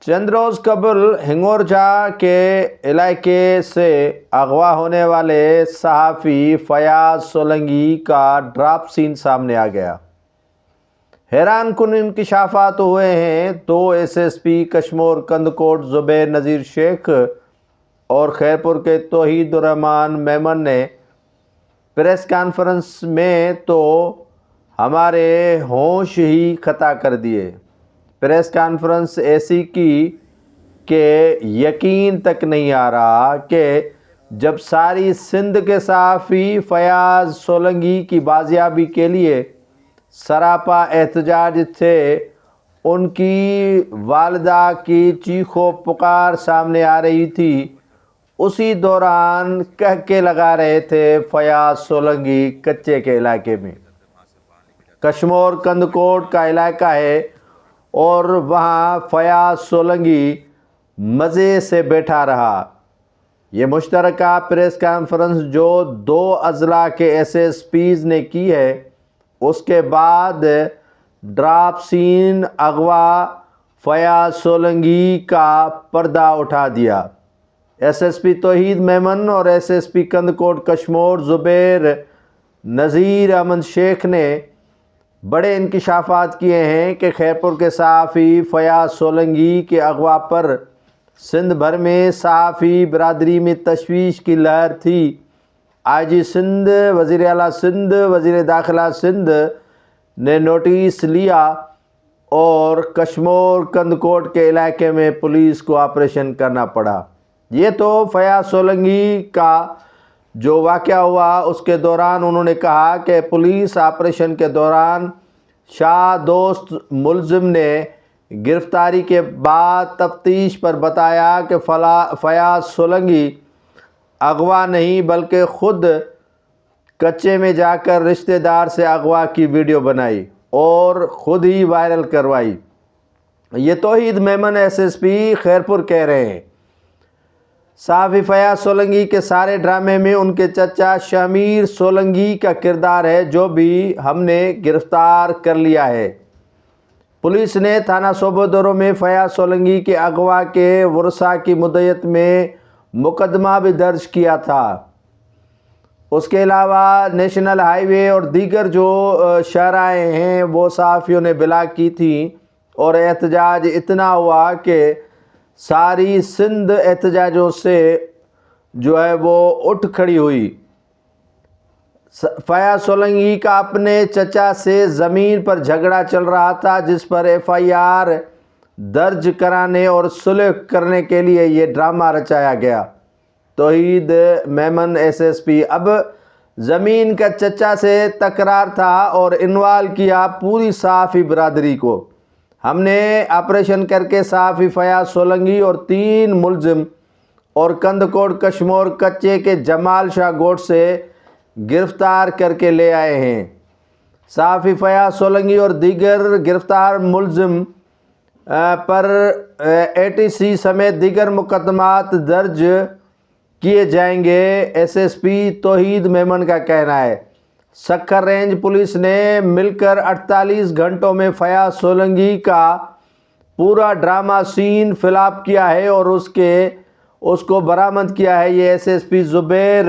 چند روز قبل ہنگورجا کے علاقے سے اغوا ہونے والے صحافی فیاض سولنگی کا ڈراپ سین سامنے آ گیا۔ حیران کن انکشافات ہوئے ہیں۔ 2 ایس پی کشمور کندکوٹ زبیر نذیر شیخ اور خیرپور کے توحید الرحمان میمن نے پریس کانفرنس میں تو ہمارے ہوش ہی قطع کر دیے۔ پریس کانفرنس ایسی کی کہ یقین تک نہیں آ رہا کہ جب ساری سندھ کے صحافی فیاض سولنگی کی بازیابی کے لیے سراپا احتجاج تھے، ان کی والدہ کی چیخ و پکار سامنے آ رہی تھی، اسی دوران کہکے لگا رہے تھے فیاض سولنگی کچے کے علاقے میں۔ کشمور کندکوٹ کا علاقہ ہے اور وہاں فیاض سولنگی مزے سے بیٹھا رہا۔ یہ مشترکہ پریس کانفرنس جو 2 اضلاع کے ایس پیز نے کی ہے، اس کے بعد ڈراپ سین اغوا فیاض سولنگی کا پردہ اٹھا دیا۔ ایس پی توحید میمن اور ایس پی کندکوٹ کشمور زبیر نذیر احمد شیخ نے بڑے انکشافات کیے ہیں کہ خیرپور کے صحافی فیاض سولنگی کے اغوا پر سندھ بھر میں صحافی برادری میں تشویش کی لہر تھی۔ آئی جی سندھ، وزیر اعلیٰ سندھ، وزیر داخلہ سندھ نے نوٹس لیا اور کشمور کندکوٹ کے علاقے میں پولیس کو آپریشن کرنا پڑا۔ یہ تو فیاض سولنگی کا جو واقعہ ہوا اس کے دوران انہوں نے کہا کہ پولیس آپریشن کے دوران شاہ دوست ملزم نے گرفتاری کے بعد تفتیش پر بتایا کہ فیاض سولنگی اغوا نہیں بلکہ خود کچے میں جا کر رشتہ دار سے اغوا کی ویڈیو بنائی اور خود ہی وائرل کروائی۔ یہ توحید میمن ایس پی خیرپور کہہ رہے ہیں۔ صحافی فیاض سولنگی کے سارے ڈرامے میں ان کے چچا شمیر سولنگی کا کردار ہے، جو بھی ہم نے گرفتار کر لیا ہے۔ پولیس نے تھانہ صوبودرو میں فیاض سولنگی کے اغوا کے ورثاء کی مدعیت میں مقدمہ بھی درج کیا تھا۔ اس کے علاوہ نیشنل ہائی وے اور دیگر جو شاہراہیں ہیں وہ صحافیوں نے بلاک کی تھیں اور احتجاج اتنا ہوا کہ ساری سندھ احتجاجوں سے جو ہے وہ اٹھ کھڑی ہوئی۔ فیاض سولنگی کا اپنے چچا سے زمین پر جھگڑا چل رہا تھا، جس پر FIR درج کرانے اور صلح کرنے کے لیے یہ ڈرامہ رچایا گیا۔ توحید میمن ایس پی اب زمین کا چچا سے تکرار تھا اور انوالو کیا پوری صحافی برادری کو۔ ہم نے آپریشن کر کے صحافی فیاض سولنگی اور 3 ملزم اور کندکوٹ کشمور کچے کے جمال شاہ گوٹ سے گرفتار کر کے لے آئے ہیں۔ صحافی فیاض سولنگی اور دیگر گرفتار ملزم پر ATC سمیت دیگر مقدمات درج کیے جائیں گے، ایس پی توحید میمن کا کہنا ہے۔ سکھر رینج پولیس نے مل کر 48 گھنٹوں میں فیاض سولنگی کا پورا ڈرامہ سین فلاپ کیا ہے اور اس کو برآمد کیا ہے، یہ ایس پی زبیر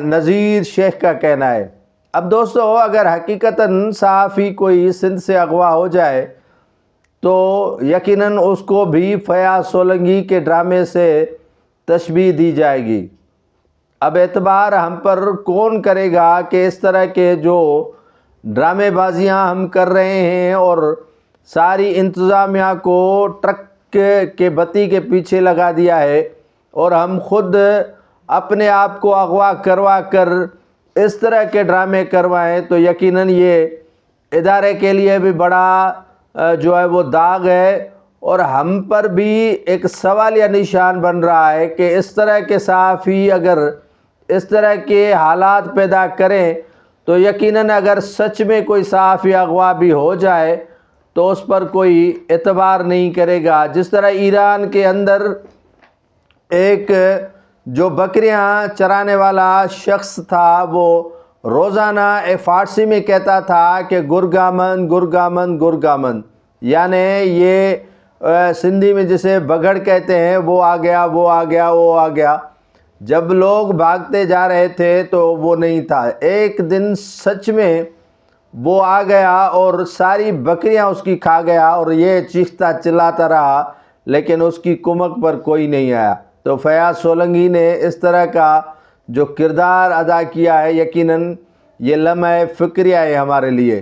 نذیر شیخ کا کہنا ہے۔ اب دوستو، اگر حقیقتاً صحافی کوئی سندھ سے اغوا ہو جائے تو یقیناً اس کو بھی فیاض سولنگی کے ڈرامے سے تشبیہ دی جائے گی۔ اب اعتبار ہم پر کون کرے گا کہ اس طرح کے جو ڈرامے بازیاں ہم کر رہے ہیں اور ساری انتظامیہ کو ٹرک کے بتی کے پیچھے لگا دیا ہے اور ہم خود اپنے آپ کو اغوا کروا کر اس طرح کے ڈرامے کروائیں تو یقیناً یہ ادارے کے لیے بھی بڑا جو ہے وہ داغ ہے اور ہم پر بھی ایک سوالیہ نشان بن رہا ہے کہ اس طرح کے صحافی اگر اس طرح کے حالات پیدا کریں تو یقیناً اگر سچ میں کوئی صحافی اغوا بھی ہو جائے تو اس پر کوئی اعتبار نہیں کرے گا۔ جس طرح ایران کے اندر ایک جو بکریاں چرانے والا شخص تھا وہ روزانہ فارسی میں کہتا تھا کہ گرگامن گرگامن گرگامن، یعنی یہ سندھی میں جسے بگڑ کہتے ہیں، وہ آ گیا، وہ آ گیا، وہ آ گیا۔ جب لوگ بھاگتے جا رہے تھے تو وہ نہیں تھا۔ ایک دن سچ میں وہ آ گیا اور ساری بکریاں اس کی کھا گیا، اور یہ چیختا چلاتا رہا، لیکن اس کی کمک پر کوئی نہیں آیا۔ تو فیاض سولنگی نے اس طرح کا جو کردار ادا کیا ہے، یقیناً یہ لمحہ فکریہ ہے ہمارے لیے۔